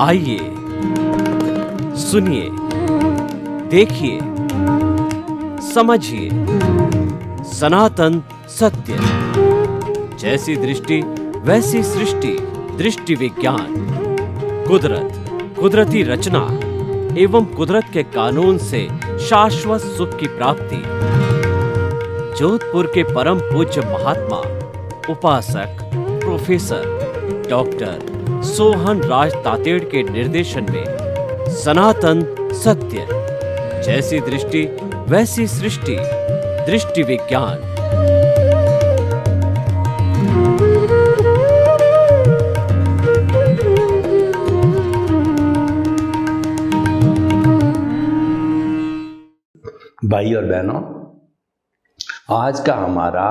आइए सुनिए, देखिए, समझिए सनातन सत्य। जैसी दृष्टि वैसी सृष्टि, दृष्टि विज्ञान। कुदरत, कुदरती रचना एवं कुदरत के कानून से शाश्वत सुख की प्राप्ति। जोधपुर के परम पूज्य महात्मा उपासक प्रोफेसर डॉक्टर सोहन राज तातेड़ के निर्देशन में सनातन सत्य। जैसी दृष्टि वैसी सृष्टि, दृष्टि विज्ञान। भाई और बहनों, आज का हमारा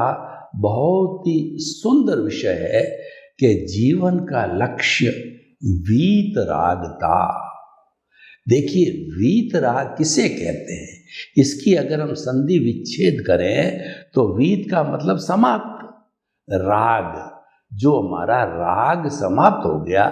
बहुत ही सुंदर विषय है कि जीवन का लक्ष्य वीतरागता। देखिए, वीतराग किसे कहते हैं? इसकी अगर हम संधि विच्छेद करें तो वीत का मतलब समाप्त, राग। जो हमारा राग समाप्त हो गया,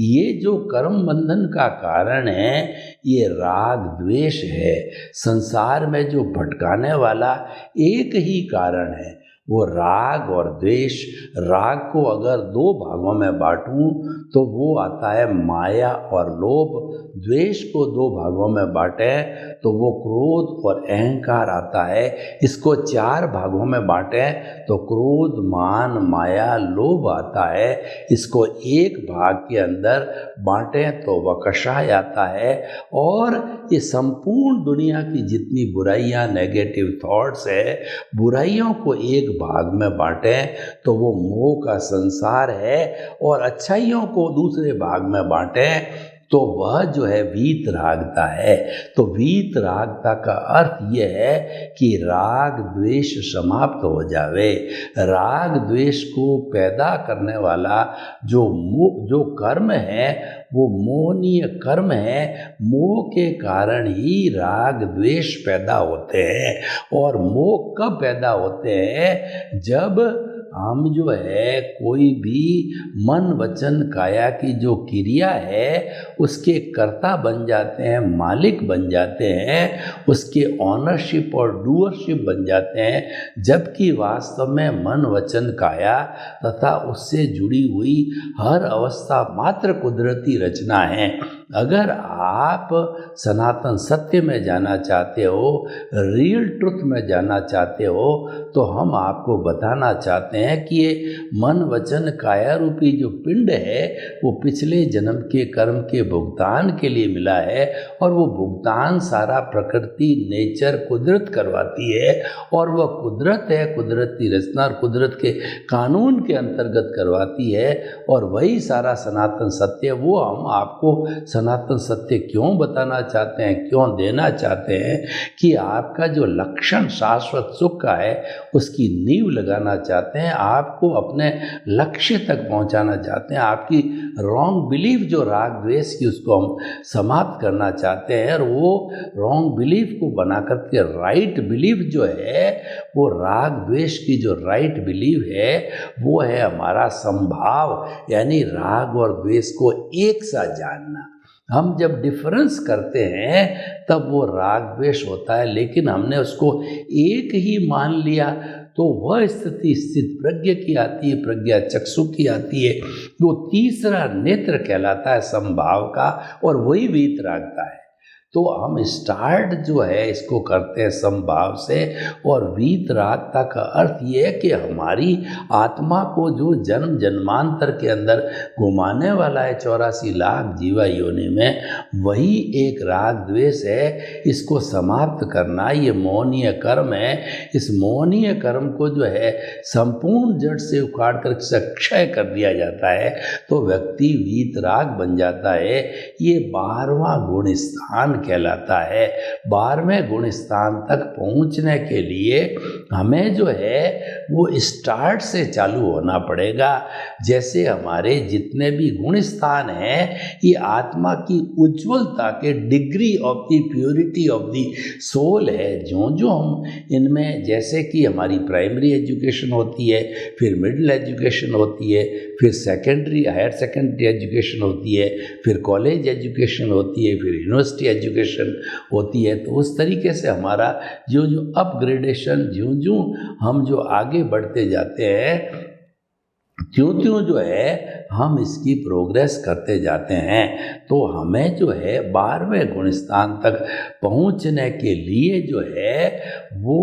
ये जो कर्म बंधन का कारण है, ये राग द्वेष है। संसार में जो भटकाने वाला एक ही कारण है, वो राग और द्वेष। राग को अगर दो भागों में बांटूं तो वो आता है माया और लोभ। द्वेष को दो भागों में बांटें तो वो क्रोध और अहंकार आता है। इसको चार भागों में बांटें तो क्रोध, मान, माया, लोभ आता है। इसको एक भाग के अंदर बांटें तो वकषाय आता है। और ये संपूर्ण दुनिया की जितनी बुराइयां, नेगेटिव थॉट्स है, बुराइयों को एक भाग में बांटें तो वो मोह का संसार है। और अच्छाइयों को दूसरे भाग में बांटें तो वह जो है वीतरागता है। तो वीतरागता का अर्थ यह है कि राग द्वेष समाप्त हो जावे। राग द्वेष को पैदा करने वाला जो कर्म है, वो मोहनीय कर्म है। मोह के कारण ही राग द्वेष पैदा होते हैं। और मोह कब पैदा होते हैं? जब हम जो है कोई भी मन वचन काया की जो क्रिया है, उसके कर्ता बन जाते हैं, मालिक बन जाते हैं, उसके ऑनरशिप और डूअरशिप बन जाते हैं। जबकि वास्तव में मन वचन काया तथा उससे जुड़ी हुई हर अवस्था मात्र कुदरती रचना है। अगर आप सनातन सत्य में जाना चाहते हो, रियल ट्रुथ में जाना चाहते हो, तो हम आपको बताना चाहते हैं कि ये मन वचन काया रूपी जो पिंड है, वो पिछले जन्म के कर्म के भुगतान के लिए मिला है। और वो भुगतान सारा प्रकृति, नेचर, कुदरत करवाती है। और वह कुदरत है, कुदरती रचना और कुदरत के कानून के अंतर्गत करवाती है। और वही सारा सनातन सत्य, वो हम आपको सनातन सत्य क्यों बताना चाहते हैं, क्यों देना चाहते हैं कि आपका जो लक्षण शाश्वत सुख का है, उसकी नींव लगाना चाहते हैं। आपको अपने लक्ष्य तक पहुंचाना चाहते हैं। आपकी रॉन्ग बिलीफ जो राग द्वेष की, उसको हम समाप्त करना चाहते हैं। और वो रॉन्ग बिलीफ को बना करके राइट बिलीफ जो है, वो राग द्वेष की जो राइट बिलीफ है, वो है हमारा संभाव, यानी राग और द्वेष को एक साथ जानना। हम जब डिफरेंस करते हैं तब वो राग द्वेष होता है, लेकिन हमने उसको एक ही मान लिया तो वह स्थिति स्थित प्रज्ञ की आती है, प्रज्ञा चक्षु की आती है। वो तीसरा नेत्र कहलाता है संभाव का, और वही वीतरागता है। तो हम स्टार्ट जो है इसको करते हैं संभाव से। और वीतरागता का अर्थ ये है कि हमारी आत्मा को जो जन्म जन्मांतर के अंदर घुमाने वाला है 84 लाख जीवा योनि में, वही एक राग द्वेष है। इसको समाप्त करना ये मोहनीय कर्म है। इस मोहनीय कर्म को जो है संपूर्ण जड़ से उखाड़ कर क्षय कर दिया जाता है तो व्यक्ति वीतराग बन जाता है। ये 12वां गुण स्थान कहलाता है। 12वें गुण स्थान तक पहुंचने के लिए हमें जो है वो स्टार्ट से चालू होना पड़ेगा। जैसे हमारे जितने भी गुण स्थान हैं, ये आत्मा की उज्ज्वलता के degree of the purity of the soul है। जो जो हम इनमें, जैसे कि हमारी प्राइमरी एजुकेशन होती है, फिर मिडिल एजुकेशन होती है, फिर सेकेंडरी हायर सेकेंडरी एजुकेशन होती है, फिर कॉलेज एजुकेशन होती है, फिर यूनिवर्सिटी एजुकेशन होती है। तो उस तरीके से हमारा जो जो अपग्रेडेशन, जो जो हम जो आगे बढ़ते जाते हैं, त्यों त्यों जो है हम इसकी प्रोग्रेस करते जाते हैं। तो हमें जो है 12वें गुण स्थान तक पहुंचने के लिए जो है वो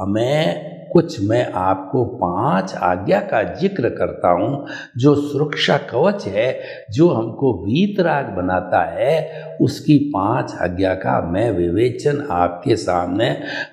हमें कुछ, मैं आपको 5 आज्ञा का जिक्र करता हूँ, जो सुरक्षा कवच है, जो हमको वीतराग बनाता है। उसकी 5 आज्ञा का मैं विवेचन आपके सामने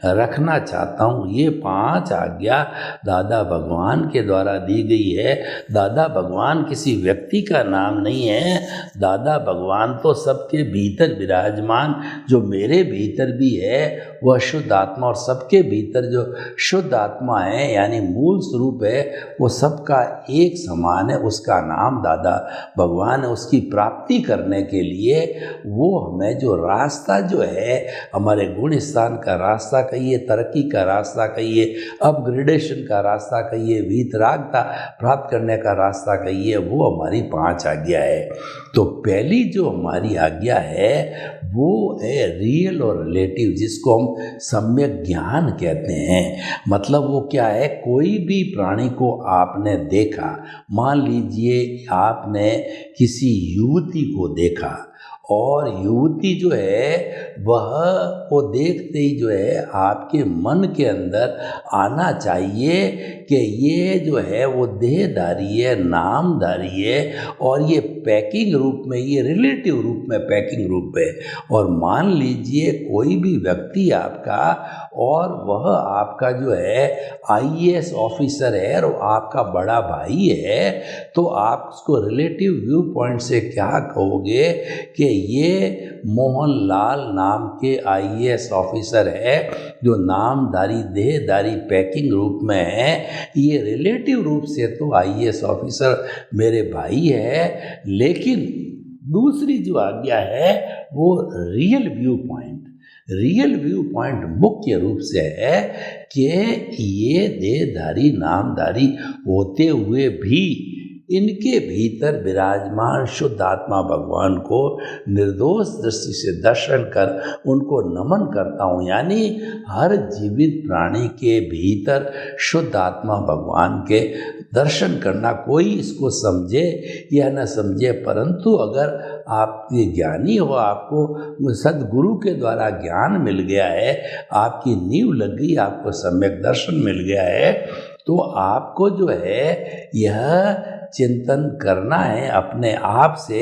रखना चाहता हूँ। ये 5 आज्ञा दादा भगवान के द्वारा दी गई है। दादा भगवान किसी व्यक्ति का नाम नहीं है। दादा भगवान तो सबके भीतर विराजमान, जो मेरे भीतर भी है वह शुद्ध आत्मा, और सबके भीतर जो शुद्ध आत्मा है यानी मूल स्वरूप है, वो सबका एक समान है। उसका नाम दादा भगवान है। उसकी प्राप्ति करने के लिए वो हमें जो रास्ता जो है, हमारे गुण स्थान का रास्ता कहिए, तरक्की का रास्ता कहिए, अपग्रेडेशन का रास्ता कहिए, वीतरागता प्राप्त करने का रास्ता कहिए, वो हमारी 5 आज्ञा है। तो पहली जो हमारी आज्ञा है वो है रियल और रिलेटिव, जिसको हम सम्यक ज्ञान कहते हैं। मतलब वो क्या है, कोई भी प्राणी को आपने देखा, मान लीजिए आपने किसी युवती को देखा, और युवती जो है वह वो देखते ही जो है आपके मन के अंदर आना चाहिए कि ये जो है वो देहधारी है, नामधारी है, और ये पैकिंग रूप में, ये रिलेटिव रूप में पैकिंग रूप है। और मान लीजिए कोई भी व्यक्ति आपका, और वह आपका जो है IAS ऑफिसर है और आपका बड़ा भाई है, तो आप उसको रिलेटिव व्यू पॉइंट से क्या कहोगे कि ये मोहनलाल नाम के IAS ऑफिसर है, जो नामधारी देहधारी पैकिंग रूप में है। ये रिलेटिव रूप से तो IAS ऑफिसर मेरे भाई है, लेकिन दूसरी जो आज्ञा है वो real view point, real view point मुख्य रूप से है कि ये देहधारी नामधारी होते हुए भी इनके भीतर विराजमान शुद्ध आत्मा भगवान को निर्दोष दृष्टि से दर्शन कर उनको नमन करता हूँ। यानी हर जीवित प्राणी के भीतर शुद्ध आत्मा भगवान के दर्शन करना, कोई इसको समझे या न समझे, परंतु अगर आप ये ज्ञानी हो, आपको सदगुरु के द्वारा ज्ञान मिल गया है, आपकी नींव लग गई, आपको सम्यक दर्शन मिल गया है, तो आपको जो है यह चिंतन करना है अपने आप से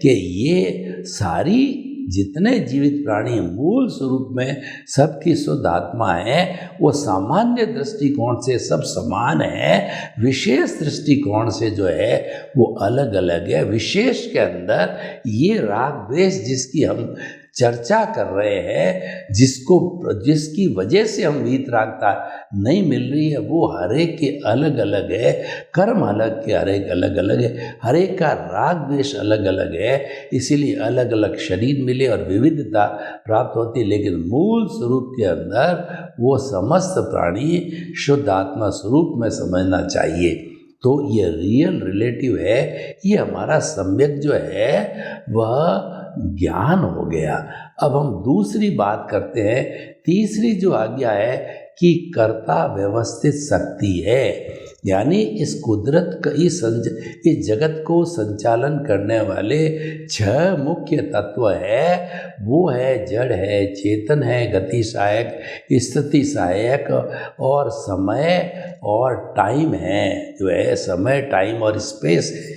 कि ये सारी जितने जीवित प्राणी मूल स्वरूप में सबकी शुद्ध आत्मा है, वो सामान्य दृष्टिकोण से सब समान है, विशेष दृष्टिकोण से जो है वो अलग अलग है। विशेष के अंदर ये राग द्वेष जिसकी हम चर्चा कर रहे हैं, जिसकी वजह से हम वीतरागता नहीं मिल रही है, वो हर एक के अलग अलग है, कर्म अलग के हर एक अलग अलग है, हर एक का राग द्वेष अलग अलग है, इसीलिए अलग अलग शरीर मिले और विविधता प्राप्त होती है, लेकिन मूल स्वरूप के अंदर वो समस्त प्राणी शुद्ध आत्मा स्वरूप में समझना चाहिए। तो ये रियल रिलेटिव है, ये हमारा सम्यक जो है वह ज्ञान हो गया। अब हम दूसरी बात करते हैं। तीसरी जो आज्ञा है कि कर्ता व्यवस्थित शक्ति है, यानी इस कुदरत का इस जगत को संचालन करने वाले 6 मुख्य तत्व है। वो है जड़ है, चेतन है, गति सहायक, स्थिति सहायक और समय और टाइम है। जो है समय, टाइम और स्पेस है।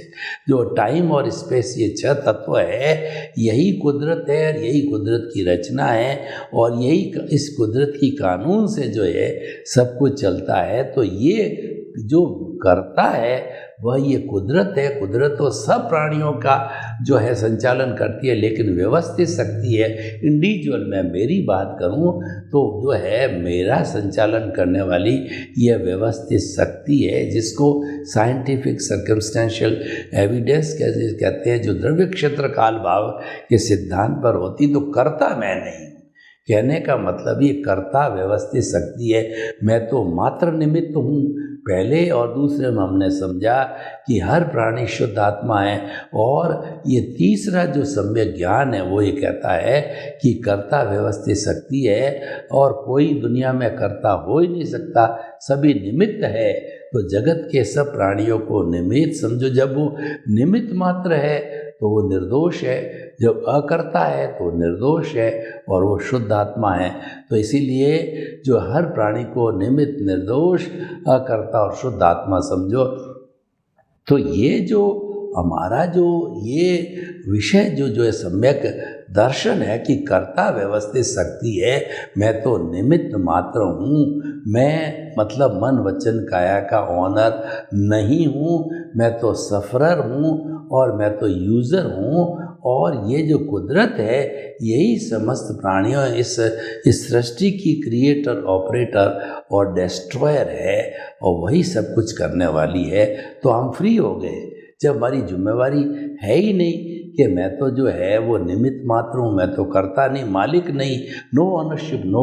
जो टाइम और स्पेस, ये 6 तत्व है, यही कुदरत है और यही कुदरत की रचना है, और यही इस कुदरत की कानून से जो है सब कुछ चलता है। तो ये जो करता है वह ये कुदरत है। कुदरत तो सब प्राणियों का जो है संचालन करती है, लेकिन व्यवस्थित शक्ति है इंडिविजुअल। मैं मेरी बात करूं तो जो है मेरा संचालन करने वाली यह व्यवस्थित शक्ति है, जिसको साइंटिफिक सर्कमस्टेंशियल एविडेंस कहते हैं, जो द्रव्य क्षेत्र काल भाव के सिद्धांत पर होती। तो करता मैं नहीं, कहने का मतलब ये कर्ता व्यवस्थित शक्ति है, मैं तो मात्र निमित्त हूँ। पहले और दूसरे में हमने समझा कि हर प्राणी शुद्ध आत्मा है, और ये तीसरा जो सम्यक ज्ञान है वो ये कहता है कि कर्ता व्यवस्थित शक्ति है और कोई दुनिया में कर्ता हो ही नहीं सकता, सभी निमित्त है। तो जगत के सब प्राणियों को निमित्त समझो। जब वो निमित्त मात्र है तो वो निर्दोष है, जब अकर्ता है तो निर्दोष है, और वो शुद्ध आत्मा है। तो इसीलिए जो हर प्राणी को निमित्त, निर्दोष, अकर्ता और शुद्ध आत्मा समझो। तो ये जो हमारा जो ये विषय जो है सम्यक दर्शन है कि कर्ता व्यवस्थित शक्ति है, मैं तो निमित्त मात्र हूँ, मैं मतलब मन वचन काया का ऑनर नहीं हूँ, मैं तो सफरर हूँ और मैं तो यूज़र हूँ। और ये जो कुदरत है यही समस्त प्राणियों इस सृष्टि की क्रिएटर, ऑपरेटर और डिस्ट्रॉयर है, और वही सब कुछ करने वाली है। तो हम फ्री हो गए जब हमारी जिम्मेवारी है ही नहीं कि मैं तो जो है वो निमित्त मात्र हूँ, मैं तो करता नहीं, मालिक नहीं, नो ऑनरशिप, नो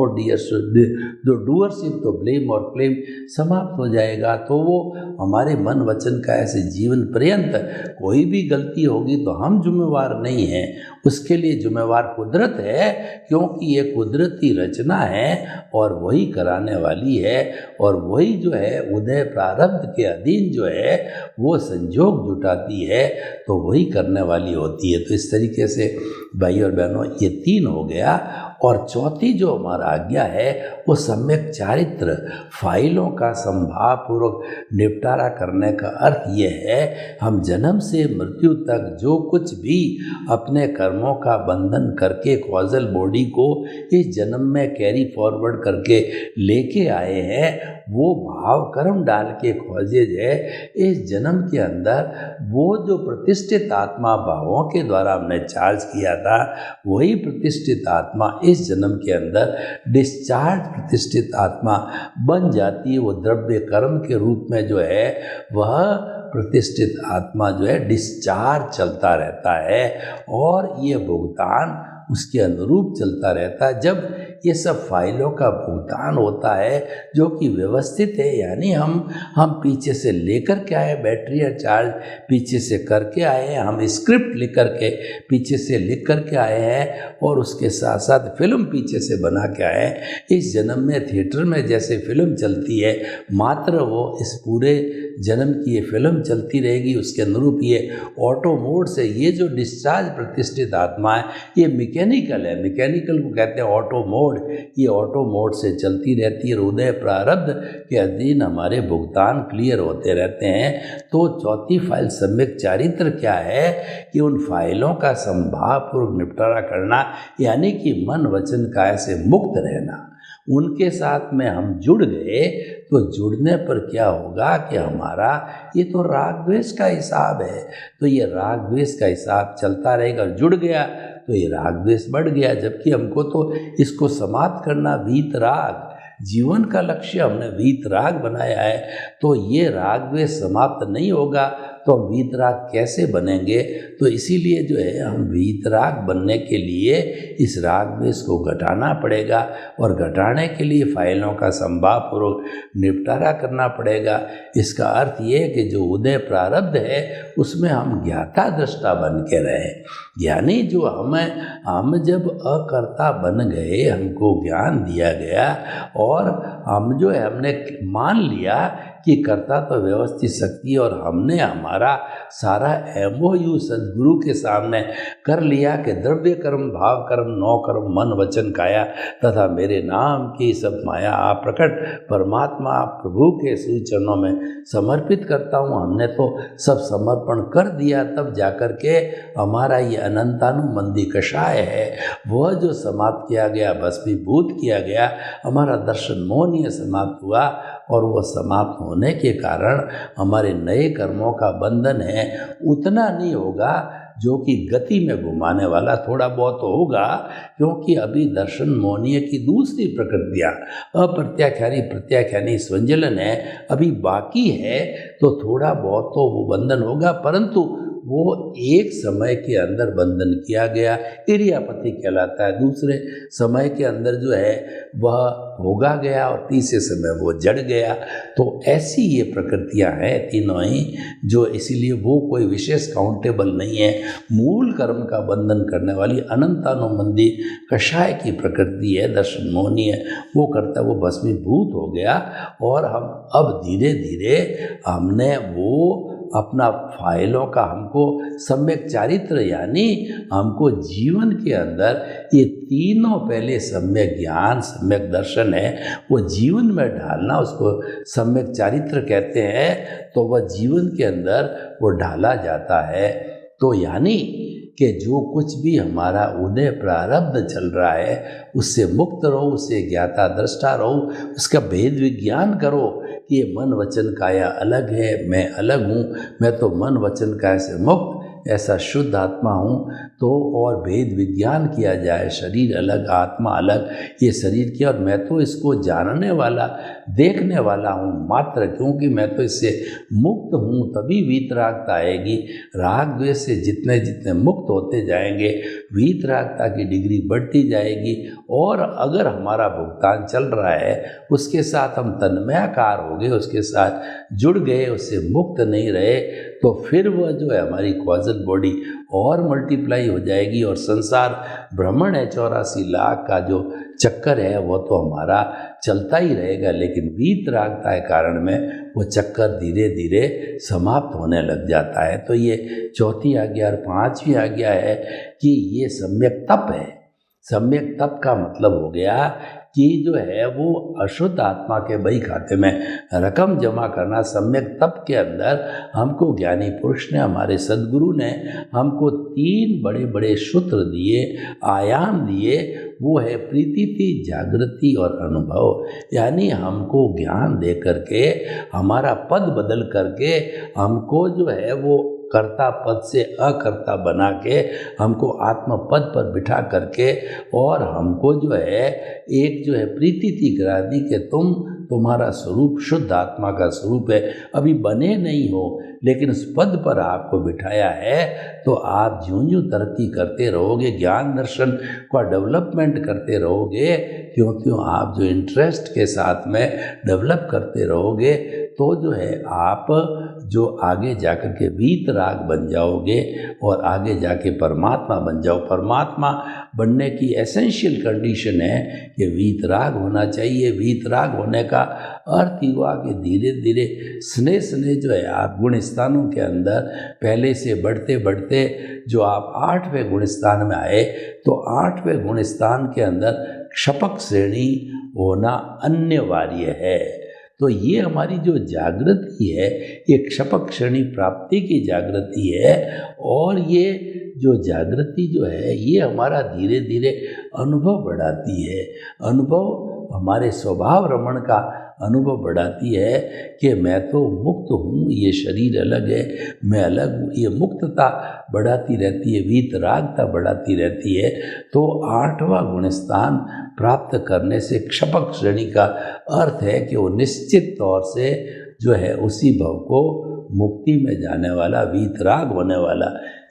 जो डूअरशिप, तो ब्लेम और क्लेम समाप्त हो जाएगा। तो वो हमारे मन वचन का ऐसे जीवन पर्यंत कोई भी गलती होगी तो हम जिम्मेवार नहीं हैं, उसके लिए जिम्मेवार कुदरत है, क्योंकि ये कुदरती रचना है और वही कराने वाली है, और वही जो है उदय प्रारब्ध के अधीन जो है वो संजोग जुटाती है, तो वही करने वाली होती है। तो इस तरीके से भाई और बहनों ये तीन हो गया। और चौथी जो हमारा आज्ञा है वो सम्यक चारित्र, फाइलों का संभावपूर्वक निपटारा करने का अर्थ ये है, हम जन्म से मृत्यु तक जो कुछ भी अपने कर्मों का बंधन करके कॉजल बॉडी को इस जन्म में कैरी फॉरवर्ड करके लेके आए हैं, वो भाव कर्म डाल के खोजेज है इस जन्म के अंदर। वो जो प्रतिष्ठित आत्मा भावों के द्वारा हमने चार्ज किया था, वही प्रतिष्ठित आत्मा इस जन्म के अंदर डिस्चार्ज प्रतिष्ठित आत्मा बन जाती है। वो द्रव्य कर्म के रूप में जो है वह प्रतिष्ठित आत्मा जो है डिस्चार्ज चलता रहता है, और ये भुगतान उसके अनुरूप चलता रहता है। जब ये सब फाइलों का भुगतान होता है जो कि व्यवस्थित है, यानी हम पीछे से लेकर के आए, बैटरी या चार्ज पीछे से करके आए हैं, हम स्क्रिप्ट लिख करके पीछे से लिख करके आए हैं, और उसके साथ साथ फिल्म पीछे से बना के आए हैं। इस जन्म में थिएटर में जैसे फिल्म चलती है, मात्र वो इस पूरे जन्म की ये फिल्म चलती रहेगी, उसके अनुरूप ये ऑटो मोड से ये जो डिस्चार्ज प्रतिष्ठित आत्मा है ये मैकेनिकल है, मैकेनिकल को कहते हैं ऑटो मोड। ये ऑटो मोड से चलती रहती है, हृदय प्रारब्ध के अधीन हमारे भुगतान क्लियर होते रहते हैं। तो चौथी फाइल सम्यक चारित्र क्या है कि उन फाइलों का संभावपूर्वक निपटारा करना, यानी कि मन वचन काया से मुक्त रहना। उनके साथ में हम जुड़ गए तो जुड़ने पर क्या होगा कि हमारा ये तो राग द्वेष का हिसाब है, तो ये राग द्वेष का हिसाब चलता रहेगा। जुड़ गया तो ये राग द्वेष बढ़ गया, जबकि हमको तो इसको समाप्त करना, वीत राग जीवन का लक्ष्य हमने वीत राग बनाया है। तो ये राग द्वेष समाप्त नहीं होगा तो हम वीतराग कैसे बनेंगे? तो इसीलिए जो है हम वीतराग बनने के लिए इस राग द्वेष को घटाना पड़ेगा, और घटाने के लिए फाइलों का संभावपूर्वक निपटारा करना पड़ेगा। इसका अर्थ ये है कि जो उदय प्रारब्ध है उसमें हम ज्ञाता दृष्टा बन के रहे, यानी जो हम जब अकर्ता बन गए, हमको ज्ञान दिया गया और हम जो है हमने मान लिया कि कर्ता तो व्यवस्थित शक्ति, और हमने हमारा सारा MOU सदगुरु के सामने कर लिया कि द्रव्य कर्म, भाव कर्म, नौ कर्म, मन वचन काया तथा मेरे नाम की सब माया आप प्रकट परमात्मा प्रभु के सुचरणों में समर्पित करता हूँ। हमने तो सब समर्पण कर दिया, तब जाकर के हमारा ये अनंतानुबंधी कषाय है वह जो समाप्त किया गया, भस्मीभूत किया गया, हमारा दर्शन मोहनीय समाप्त हुआ, और वो समाप्त होने के कारण हमारे नए कर्मों का बंधन है उतना नहीं होगा जो कि गति में घुमाने वाला, थोड़ा बहुत होगा, क्योंकि अभी दर्शन मोहनीय की दूसरी प्रकृतियाँ अप्रत्याख्यानी प्रत्याख्यानी स्वंजलन है अभी बाकी है, तो थोड़ा बहुत तो वो बंधन होगा, परंतु वो एक समय के अंदर बंधन किया गया इरियापति कहलाता है, दूसरे समय के अंदर जो है वह भोगा गया और तीसरे समय वो जड़ गया। तो ऐसी ये प्रकृतियां हैं तीनों ही, जो इसीलिए वो कोई विशेष काउंटेबल नहीं है। मूल कर्म का बंधन करने वाली अनंतानुबंधी कषाय की प्रकृति है, दर्शन मोहनी है, वो करता है, वो भस्मीभूत हो गया। और हम अब धीरे धीरे हमने वो अपना फाइलों का हमको सम्यक चारित्र यानी हमको जीवन के अंदर ये तीनों पहले सम्यक ज्ञान सम्यक दर्शन है वो जीवन में ढालना, उसको सम्यक चारित्र कहते हैं। तो वह जीवन के अंदर वो ढाला जाता है। तो यानी कि जो कुछ भी हमारा उदय प्रारब्ध चल रहा है उससे मुक्त रहो, उससे ज्ञाता दृष्टा रहो, उसका भेद विज्ञान करो कि ये मन वचन काया अलग है, मैं अलग हूँ, मैं तो मन वचन काया से मुक्त ऐसा शुद्ध आत्मा हूँ। तो और भेद विज्ञान किया जाए, शरीर अलग आत्मा अलग, ये शरीर की, और मैं तो इसको जानने वाला देखने वाला हूँ मात्र, क्योंकि मैं तो इससे मुक्त हूँ, तभी वीतरागता आएगी। राग द्वेष से जितने जितने मुक्त होते जाएंगे वीतरागता की डिग्री बढ़ती जाएगी। और अगर हमारा भुगतान चल रहा है उसके साथ हम तन्मयाकार हो गए, उसके साथ जुड़ गए, उससे मुक्त नहीं रहे, तो फिर वह जो है हमारी कॉजल बॉडी और मल्टीप्लाई हो जाएगी और संसार भ्रमण है 84 लाख का जो चक्कर है वो तो हमारा चलता ही रहेगा, लेकिन वीतरागता के कारण में वो चक्कर धीरे धीरे समाप्त होने लग जाता है। तो ये चौथी आज्ञा और पांचवी आज्ञा है कि ये सम्यक तप है। सम्यक तप का मतलब हो गया कि जो है वो अशुद्ध आत्मा के बही खाते में रकम जमा करना। सम्यक तप के अंदर हमको ज्ञानी पुरुष ने, हमारे सद्गुरु ने हमको 3 बड़े बड़े सूत्र दिए, आयाम दिए। वो है प्रीति, जागृति और अनुभव। यानी हमको ज्ञान दे करके, हमारा पद बदल करके, हमको जो है वो कर्ता पद से अकर्ता बना के, हमको आत्म पद पर बिठा करके, और हमको जो है एक जो है प्रीति करा दी कि तुम्हारा स्वरूप शुद्ध आत्मा का स्वरूप है, अभी बने नहीं हो, लेकिन उस पद पर आपको बिठाया है। तो आप ज्यों तरक्की करते रहोगे, ज्ञान दर्शन का डेवलपमेंट करते रहोगे, क्यों आप जो इंटरेस्ट के साथ में डेवलप करते रहोगे, तो जो है आप जो आगे जाकर के वीतराग बन जाओगे और आगे जाके परमात्मा बन जाओ। परमात्मा बनने की एसेंशियल कंडीशन है कि वीतराग होना चाहिए। वीतराग होने का अर्थ ही हुआ कि धीरे धीरे स्नेह जो है आप गुण स्थानों के अंदर पहले से बढ़ते बढ़ते जो आप 8वें गुण स्थान में आए, तो 8वें गुण स्थान के अंदर क्षपक श्रेणी होना अनिवार्य है। तो ये हमारी जो जागृति है ये क्षपक श्रेणी प्राप्ति की जागृति है, और ये जो जागृति जो है ये हमारा धीरे धीरे अनुभव बढ़ाती है। अनुभव हमारे स्वभाव रमण का अनुभव बढ़ाती है कि मैं तो मुक्त हूँ, ये शरीर अलग है, मैं अलग हूँ। ये मुक्तता बढ़ाती रहती है, वीतरागता बढ़ाती रहती है। तो 8वां गुणस्थान प्राप्त करने से क्षपक श्रेणी का अर्थ है कि वो निश्चित तौर से जो है उसी भव को मुक्ति में जाने वाला, वीतराग होने वाला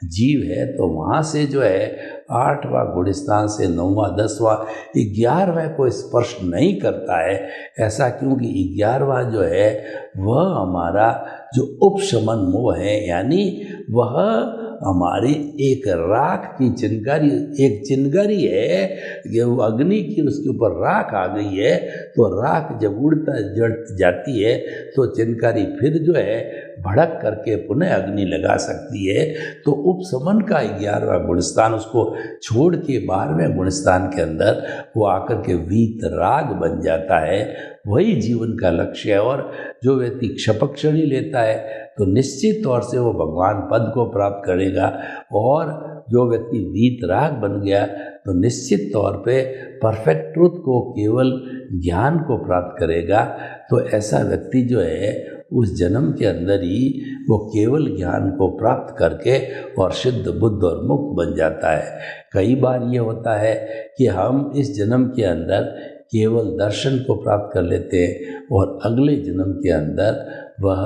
जीव है। तो वहाँ से जो है 8वां गुणस्थान से 9वां 10वां 11वां को स्पर्श नहीं करता है। ऐसा क्योंकि 11वां जो है वह हमारा जो उपशमन मोह है, यानी वह हमारी एक राख की चिंगारी, एक चिंगारी है कि वो अग्नि की, उसके ऊपर राख आ गई है, तो राख जब उड़ता जड़ जाती है तो चिंगारी फिर जो है भड़क करके पुनः अग्नि लगा सकती है। तो उपशमन का 11वां गुणस्थान उसको छोड़ के 12वें गुणस्थान के अंदर वो आकर के वीतराग बन जाता है। वही जीवन का लक्ष्य है। और जो व्यक्ति क्षपक्षणी लेता है तो निश्चित तौर से वो भगवान पद को प्राप्त करेगा, और जो व्यक्ति वीतराग बन गया तो निश्चित तौर पे परफेक्ट ट्रुथ को, केवल ज्ञान को प्राप्त करेगा। तो ऐसा व्यक्ति जो है उस जन्म के अंदर ही वो केवल ज्ञान को प्राप्त करके और सिद्ध बुद्ध और मुक्त बन जाता है। कई बार ये होता है कि हम इस जन्म के अंदर केवल दर्शन को प्राप्त कर लेते हैं और अगले जन्म के अंदर वह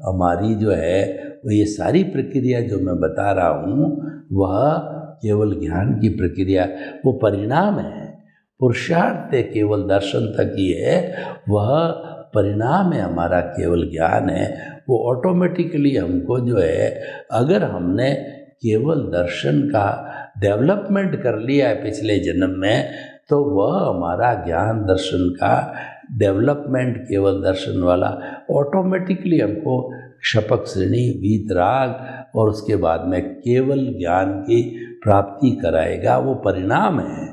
हमारी जो है वो ये सारी प्रक्रिया जो मैं बता रहा हूँ वह केवल ज्ञान की प्रक्रिया, वो परिणाम है। पुरुषार्थ केवल दर्शन तक ही है, वह परिणाम है हमारा केवल ज्ञान है। वो ऑटोमेटिकली हमको जो है, अगर हमने केवल दर्शन का डेवलपमेंट कर लिया है पिछले जन्म में, तो वह हमारा ज्ञान दर्शन का डेवलपमेंट केवल दर्शन वाला ऑटोमेटिकली हमको क्षपक श्रेणी, वीतराग और उसके बाद में केवल ज्ञान की प्राप्ति कराएगा। वो परिणाम है।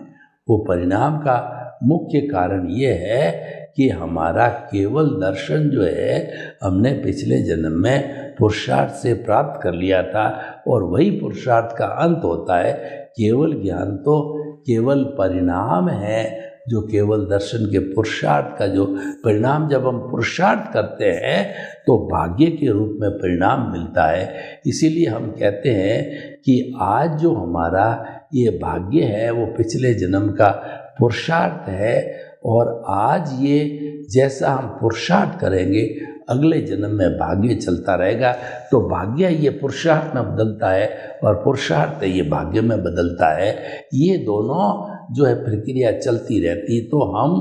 वो परिणाम का मुख्य कारण ये है कि हमारा केवल दर्शन जो है हमने पिछले जन्म में पुरुषार्थ से प्राप्त कर लिया था, और वही पुरुषार्थ का अंत होता है। केवल ज्ञान तो केवल परिणाम है, जो केवल दर्शन के पुरुषार्थ का जो परिणाम, जब हम पुरुषार्थ करते हैं तो भाग्य के रूप में परिणाम मिलता है। इसीलिए हम कहते हैं कि आज जो हमारा ये भाग्य है वो पिछले जन्म का पुरुषार्थ है, और आज ये जैसा हम पुरुषार्थ करेंगे अगले जन्म में भाग्य चलता रहेगा। तो भाग्य ये पुरुषार्थ में बदलता है और पुरुषार्थ ये भाग्य में बदलता है। ये दोनों जो है प्रक्रिया चलती रहती। तो हम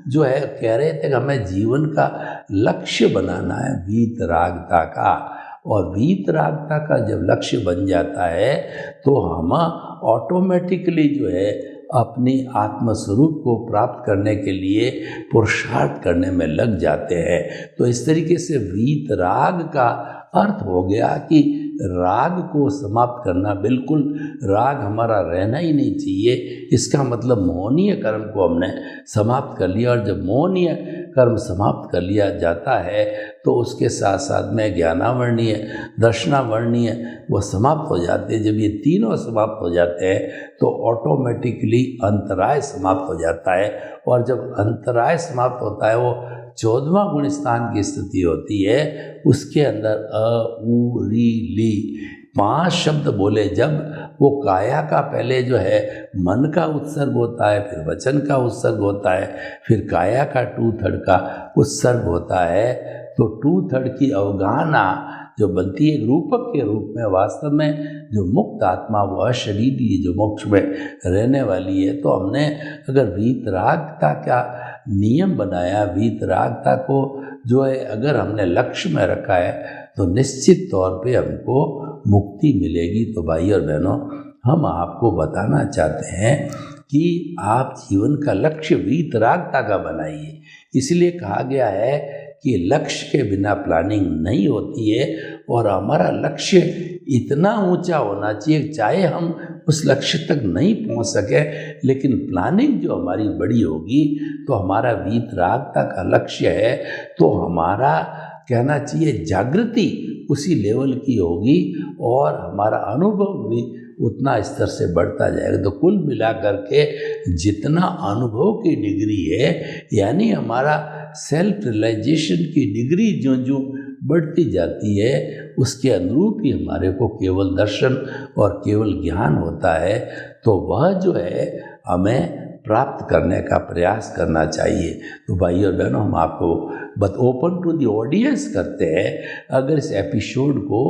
जो है कह रहे थे कि हमें जीवन का लक्ष्य बनाना है वीतरागता का, और वीतरागता का जब लक्ष्य बन जाता है तो हम ऑटोमेटिकली जो है अपनी आत्मस्वरूप को प्राप्त करने के लिए पुरुषार्थ करने में लग जाते हैं। तो इस तरीके से वीतराग का अर्थ हो गया कि राग को समाप्त करना। बिल्कुल राग हमारा रहना ही नहीं चाहिए। इसका मतलब मोहनीय कर्म को हमने समाप्त कर लिया, और जब मोहनीय कर्म समाप्त कर लिया जाता है तो उसके साथ साथ में ज्ञानावर्णीय, दर्शनावर्णीय वो समाप्त हो जाते हैं। जब ये तीनों समाप्त हो जाते हैं तो ऑटोमेटिकली अंतराय समाप्त हो जाता है, और जब अंतराय समाप्त होता है वो 14वां गुण स्थान की स्थिति होती है। उसके अंदर अ, उ, री, ली 5 शब्द बोले जब, वो काया का पहले जो है मन का उत्सर्ग होता है, फिर वचन का उत्सर्ग होता है, फिर काया का 2/3 का उत्सर्ग होता है। तो 2/3 की अवगाहना जो बनती है रूपक के रूप में, वास्तव में जो मुक्त आत्मा वह शरीर ही जो मोक्ष में रहने वाली है। तो हमने अगर वीतरागता का नियम बनाया, वीतरागता को जो है अगर हमने लक्ष्य में रखा है तो निश्चित तौर पे हमको मुक्ति मिलेगी। तो भाई और बहनों, हम आपको बताना चाहते हैं कि आप जीवन का लक्ष्य वीतरागता का बनाइए। इसलिए कहा गया है कि लक्ष्य के बिना प्लानिंग नहीं होती है, और हमारा लक्ष्य इतना ऊंचा होना चाहिए, चाहे हम उस लक्ष्य तक नहीं पहुंच सके, लेकिन प्लानिंग जो हमारी बड़ी होगी तो हमारा वीतरागता का लक्ष्य है, तो हमारा कहना चाहिए जागृति उसी लेवल की होगी और हमारा अनुभव भी उतना स्तर से बढ़ता जाएगा। तो कुल मिलाकर के जितना अनुभव की डिग्री है, यानी हमारा सेल्फ रियलाइजेशन की डिग्री जो जो बढ़ती जाती है, उसके अनुरूप ही हमारे को केवल दर्शन और केवल ज्ञान होता है। तो वह जो है हमें प्राप्त करने का प्रयास करना चाहिए। तो भाई और बहनों, हम आपको but open to the audience करते हैं, अगर इस एपिसोड को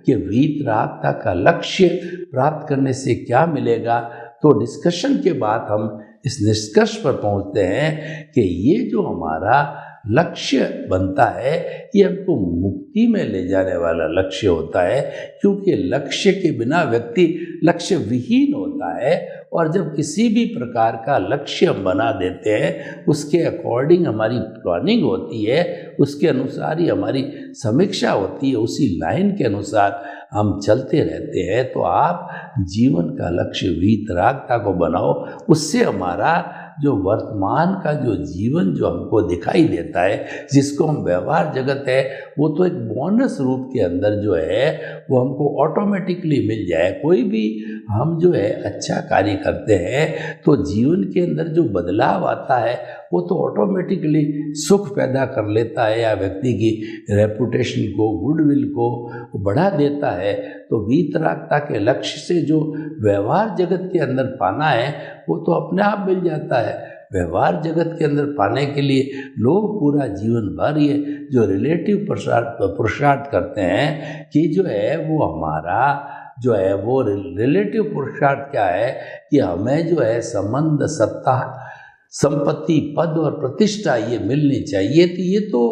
कि वीतरागता का लक्ष्य प्राप्त करने से क्या मिलेगा, तो डिस्कशन के बाद हम इस निष्कर्ष पर पहुंचते हैं कि ये जो हमारा लक्ष्य बनता है ये हमको मुक्ति में ले जाने वाला लक्ष्य होता है, क्योंकि लक्ष्य के बिना व्यक्ति लक्ष्य विहीन होता है। और जब किसी भी प्रकार का लक्ष्य हम बना देते हैं, उसके अकॉर्डिंग हमारी प्लानिंग होती है, उसके अनुसार ही हमारी समीक्षा होती है, उसी लाइन के अनुसार हम चलते रहते हैं। तो आप जीवन का लक्ष्य वीतरागता को बनाओ, उससे हमारा जो वर्तमान का जो जीवन जो हमको दिखाई देता है, जिसको हम व्यवहार जगत है, वो तो एक बोनस रूप के अंदर जो है वो हमको ऑटोमेटिकली मिल जाए। कोई भी हम जो है अच्छा कार्य करते हैं तो जीवन के अंदर जो बदलाव आता है वो तो ऑटोमेटिकली सुख पैदा कर लेता है या व्यक्ति की रेपुटेशन को, गुडविल को बढ़ा देता है। तो वीतरागता के लक्ष्य से जो व्यवहार जगत के अंदर पाना है वो तो अपने आप मिल जाता है। व्यवहार जगत के अंदर पाने के लिए लोग पूरा जीवन भर ये जो रिलेटिव पुरुषार्थ करते हैं कि जो है वो हमारा जो है वो रिलेटिव पुरुषार्थ क्या है कि हमें जो है संबंध, सत्ता, संपत्ति, पद और प्रतिष्ठा ये मिलनी चाहिए। तो ये तो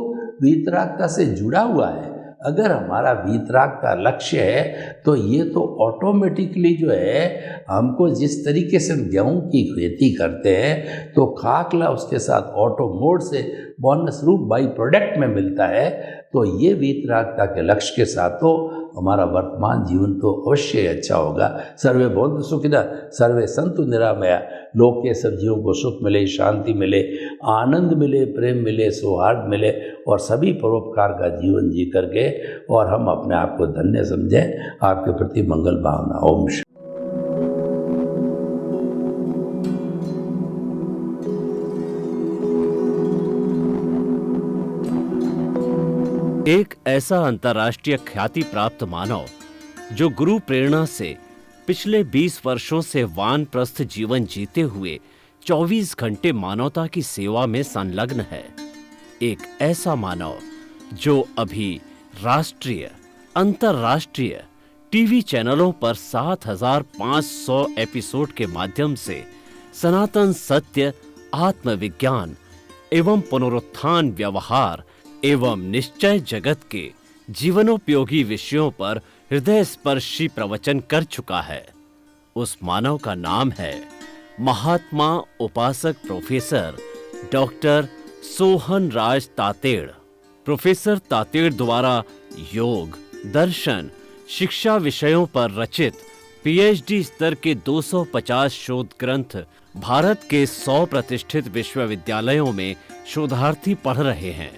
वीतरागता से जुड़ा हुआ है। अगर हमारा वीतराग का लक्ष्य है तो ये तो ऑटोमेटिकली जो है हमको जिस तरीके से हम गेहूँ की खेती करते हैं तो खाकला उसके साथ ऑटो मोड से बोनस रूप बाई प्रोडक्ट में मिलता है। तो ये वीतरागता के लक्ष्य के साथ तो हमारा वर्तमान जीवन तो अवश्य अच्छा होगा। सर्वे भवन्तु सुखिनः, सर्वे सन्तु निरामया। लोक के सब जीवों को सुख मिले, शांति मिले, आनंद मिले, प्रेम मिले, सौहार्द मिले और सभी परोपकार का जीवन जी करके और हम अपने आप को धन्य समझें। आपके प्रति मंगल भावना। ओम शांति। एक ऐसा अंतर्राष्ट्रीय ख्याति प्राप्त मानव जो गुरु प्रेरणा से पिछले 20 वर्षों से वानप्रस्थ जीवन जीते हुए 24 घंटे मानवता की सेवा में संलग्न है। एक ऐसा मानव जो अभी राष्ट्रीय, अंतर्राष्ट्रीय टीवी चैनलों पर 7,500 एपिसोड के माध्यम से सनातन सत्य, आत्मविज्ञान एवं पुनरुत्थान, व्यवहार एवं निश्चय जगत के जीवनोपयोगी विषयों पर हृदय स्पर्शी प्रवचन कर चुका है। उस मानव का नाम है महात्मा उपासक प्रोफेसर डॉक्टर सोहन राज तातेड़। प्रोफेसर तातेड़ द्वारा योग, दर्शन, शिक्षा विषयों पर रचित पीएचडी स्तर के 250 शोध ग्रंथ भारत के 100 प्रतिष्ठित विश्वविद्यालयों में शोधार्थी पढ़ रहे हैं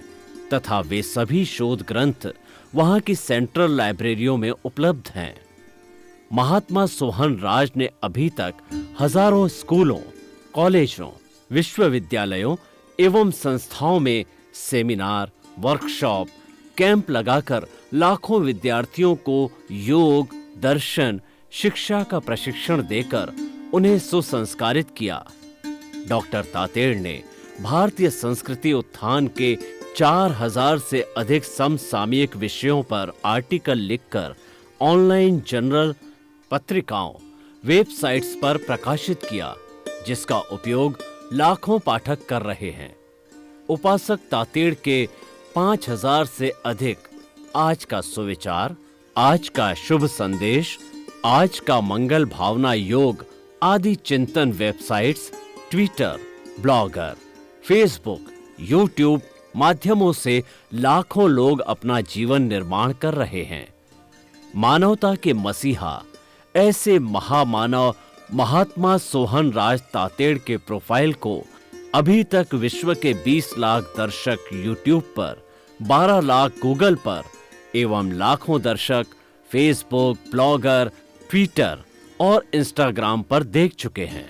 तथा वे सभी शोध ग्रंथ वहां की सेंट्रल लाइब्रेरियों में उपलब्ध हैं। महात्मा सोहन राज ने अभी तक हजारों स्कूलों, कॉलेजों, विश्वविद्यालयों एवं संस्थाओं में सेमिनार, वर्कशॉप, कैंप लगाकर लाखों विद्यार्थियों को योग, दर्शन, शिक्षा का प्रशिक्षण देकर उन्हें सुसंस्कारित किया। डॉक्टर तातेड़ ने भारतीय संस्कृति उत्थान के 4000 से अधिक समसामयिक विषयों पर आर्टिकल लिखकर ऑनलाइन जर्नल, पत्रिकाओं, वेबसाइट्स पर प्रकाशित किया, जिसका उपयोग लाखों पाठक कर रहे हैं। उपासक तातेड़ के 5000 से अधिक आज का सुविचार, आज का शुभ संदेश, आज का मंगल भावना योग आदि चिंतन websites, Twitter, blogger, Facebook, YouTube माध्यमों से लाखों लोग अपना जीवन निर्माण कर रहे हैं। मानवता के मसीहा ऐसे महामानव महात्मा सोहन राज तातेड़ के प्रोफाइल को अभी तक विश्व के 20 लाख दर्शक यूट्यूब पर, 12 लाख गूगल पर एवं लाखों दर्शक फेसबुक, ब्लॉगर, ट्विटर और इंस्टाग्राम पर देख चुके हैं।